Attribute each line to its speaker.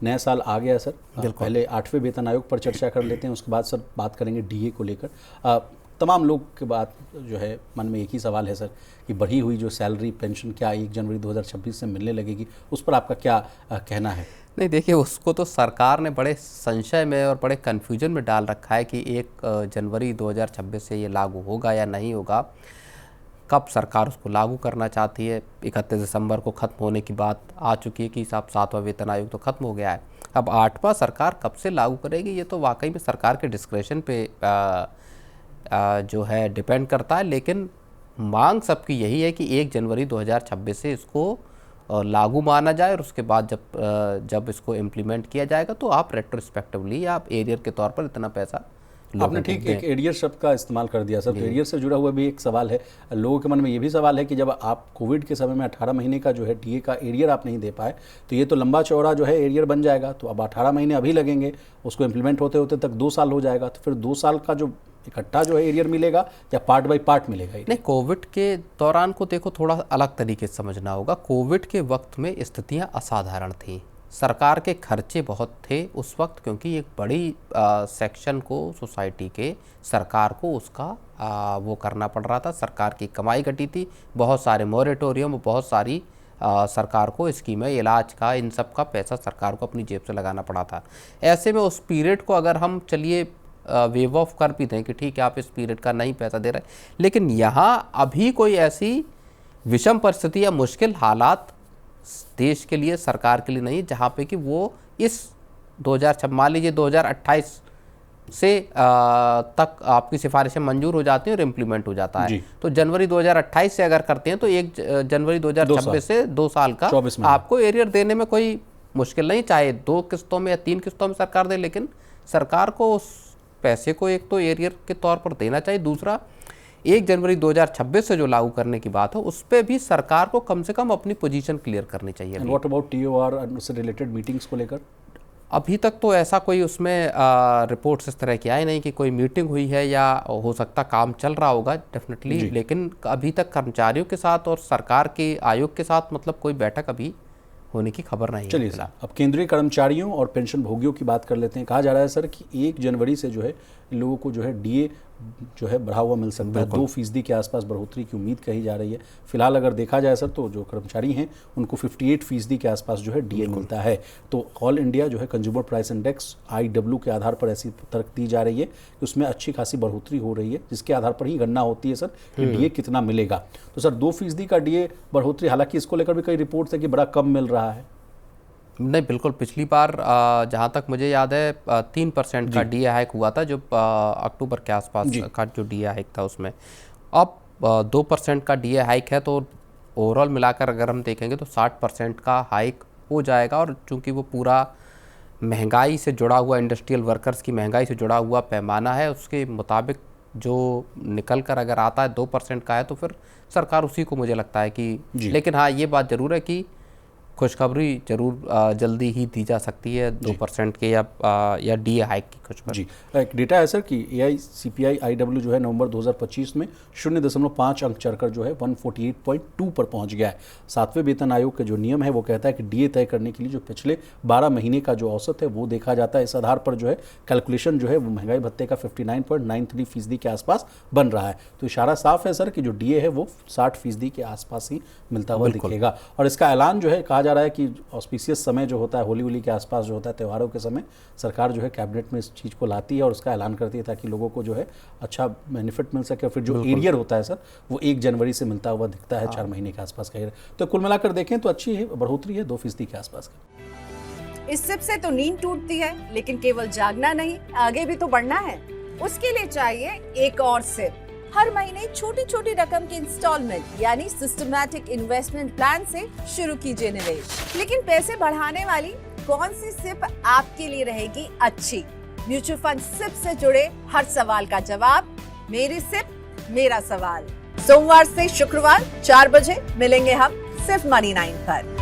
Speaker 1: नया साल आ गया है सर। पहले 8वें वेतन आयोग पर चर्चा कर लेते हैं, उसके बाद सर बात करेंगे डीए को लेकर। तमाम लोग के बात जो है मन में एक ही सवाल है सर कि बढ़ी हुई जो सैलरी पेंशन क्या 1 जनवरी 2026 से मिलने लगेगी, उस पर आपका क्या कहना है?
Speaker 2: नहीं, देखिए, उसको तो सरकार ने बड़े संशय में और बड़े कन्फ्यूजन में डाल रखा है कि 1 जनवरी 2026 से ये लागू होगा या नहीं होगा। कब सरकार उसको लागू करना चाहती है? 31 दिसंबर को ख़त्म होने की बात आ चुकी है कि साहब 7वां वेतन आयोग तो ख़त्म हो गया है। अब 8वां सरकार कब से लागू करेगी, ये तो वाकई में सरकार के डिस्क्रेशन पे जो है डिपेंड करता है। लेकिन मांग सबकी यही है कि 1 जनवरी 2026 से इसको लागू माना जाए, और उसके बाद जब इसको इम्प्लीमेंट किया जाएगा तो आप रेट्रोस्पेक्टिवली आप एरियर के तौर पर इतना पैसा
Speaker 1: आपने ठीक एक एरियर शब्द का इस्तेमाल कर दिया सर। तो एरियर से जुड़ा हुआ भी एक सवाल है, लोगों के मन में ये भी सवाल है कि जब आप कोविड के समय में 18 महीने का जो है डीए का एरियर आप नहीं दे पाए, तो ये तो लंबा चौड़ा जो है एरियर बन जाएगा, तो अब 18 महीने अभी लगेंगे, उसको इम्प्लीमेंट होते होते तक 2 साल हो जाएगा। तो फिर 2 साल का जो इकट्ठा जो है एरियर मिलेगा या पार्ट बाय पार्ट मिलेगा?
Speaker 2: नहीं, कोविड के दौरान को देखो थोड़ा अलग तरीके से समझना होगा। कोविड के वक्त में स्थितियां असाधारण थीं, सरकार के खर्चे बहुत थे उस वक्त, क्योंकि एक बड़ी सेक्शन को सोसाइटी के सरकार को उसका वो करना पड़ रहा था। सरकार की कमाई घटी थी, बहुत सारे मॉरेटोरियम, बहुत सारी सरकार को स्कीमें, इलाज का, इन सब का पैसा सरकार को अपनी जेब से लगाना पड़ा था। ऐसे में उस पीरियड को अगर हम चलिए वेव ऑफ कर भी दें कि ठीक है आप इस पीरियड का नहीं पैसा दे रहे, लेकिन यहाँ अभी कोई ऐसी विषम परिस्थिति या मुश्किल हालात देश के लिए, सरकार के लिए नहीं, जहाँ पे कि वो इस 2026 मान लीजिए 2028 से तक आपकी सिफारिशें मंजूर हो जाती हैं और इम्प्लीमेंट हो जाता है। तो जनवरी 2028 से अगर करते हैं तो 1 जनवरी 2026 से 2 साल का आपको एरियर देने में कोई मुश्किल नहीं, चाहे 2 किस्तों में या 3 किस्तों में सरकार दे, लेकिन सरकार को उस पैसे को एक तो एरियर के तौर पर देना चाहिए। दूसरा, 1 जनवरी 2026 से जो लागू करने की बात है उस पर भी सरकार को कम से कम अपनी पोजीशन क्लियर करनी चाहिए।
Speaker 1: व्हाट अबाउट टीओआर से रिलेटेड मीटिंग्स को लेकर?
Speaker 2: अभी तक तो ऐसा कोई उसमें रिपोर्ट्स इस तरह की आई नहीं कि कोई मीटिंग हुई है, या हो सकता काम चल रहा होगा डेफिनेटली, लेकिन अभी तक कर्मचारियों के साथ और सरकार के आयोग के साथ मतलब कोई बैठक अभी होने की खबर नहीं है।
Speaker 1: चलिए अब केंद्रीय कर्मचारियों और पेंशन भोगियों की बात कर लेते हैं। कहा जा रहा है सर कि 1 जनवरी से जो है इन लोगों को जो है डीए जो है बढ़ा हुआ मिल सकता है, 2% के आसपास बढ़ोतरी की उम्मीद कही जा रही है। फिलहाल अगर देखा जाए सर तो जो कर्मचारी हैं उनको 58% के आसपास जो है डीए मिलता है। तो ऑल इंडिया जो है कंज्यूमर प्राइस इंडेक्स IW के आधार पर ऐसी तर्क दी जा रही है कि उसमें अच्छी खासी बढ़ोतरी हो रही है, जिसके आधार पर ही गणना होती है सर कि डीए कितना मिलेगा। तो सर 2% का डीए बढ़ोतरी, हालांकि इसको लेकर भी कई रिपोर्ट्स है कि बड़ा कम मिल रहा है।
Speaker 2: नहीं, बिल्कुल, पिछली बार जहाँ तक मुझे याद है 3% का डीए हाइक हुआ था, जो अक्टूबर के आसपास का जो डीए हाइक था उसमें। अब 2% का डीए हाइक है, तो ओवरऑल मिलाकर अगर हम देखेंगे तो 60% का हाइक हो जाएगा। और चूंकि वो पूरा महंगाई से जुड़ा हुआ, इंडस्ट्रियल वर्कर्स की महंगाई से जुड़ा हुआ पैमाना है, उसके मुताबिक जो निकल कर अगर आता है 2% का है, तो फिर सरकार उसी को मुझे लगता है कि, लेकिन हाँ ये बात ज़रूर है कि खुशखबरी जरूर जल्दी ही दी जा सकती है 2% के या डीए हाइक की खुशखबरी।
Speaker 1: जी, एक डेटा है सर कि AICPI IW जो है नवंबर 2025 में 0.5 अंक चढ़कर जो है 148.2 पर पहुंच गया है। 7वें वेतन आयोग का जो नियम है वो कहता है कि डीए तय करने के लिए जो पिछले 12 महीने का जो औसत है वो देखा जाता है। इस आधार पर जो है कैलकुलेशन जो है वो महंगाई भत्ते का 59.93% के आसपास बन रहा है। तो इशारा साफ है सर कि जो डीए है वो 60% के आसपास ही मिलता हुआ दिखेगा। और इसका ऐलान जो है, कहा जा रहा है कि ऑस्पिशियस समय जो होता है होली के आसपास जो होता है, त्योहारों के समय, सरकार जो है कैबिनेट में इस चीज़ को लाती है और उसका ऐलान करती है ताकि लोगों को जो है अच्छा बेनिफिट मिल सके। फिर जो एरियर होता है सर वो 1 जनवरी से मिलता हुआ दिखता है, 4 महीने के आसपास का। तो कुल मिलाकर देखें तो अच्छी है बढ़ोतरी है 2% के आसपास का।
Speaker 3: इस सिप से तो नींद टूटती है, लेकिन केवल जागना नहीं, आगे भी तो बढ़ना है। उसके लिए चाहिए एक और सिप। हर महीने छोटी छोटी रकम की इंस्टॉलमेंट यानी सिस्टमैटिक इन्वेस्टमेंट प्लान से शुरू कीजिए निवेश। लेकिन पैसे बढ़ाने वाली कौन सी सिप आपके लिए रहेगी अच्छी? म्यूचुअल फंड सिप से जुड़े हर सवाल का जवाब मेरी सिप मेरा सवाल। सोमवार से शुक्रवार 4 बजे मिलेंगे हम सिर्फ मनी 9 पर।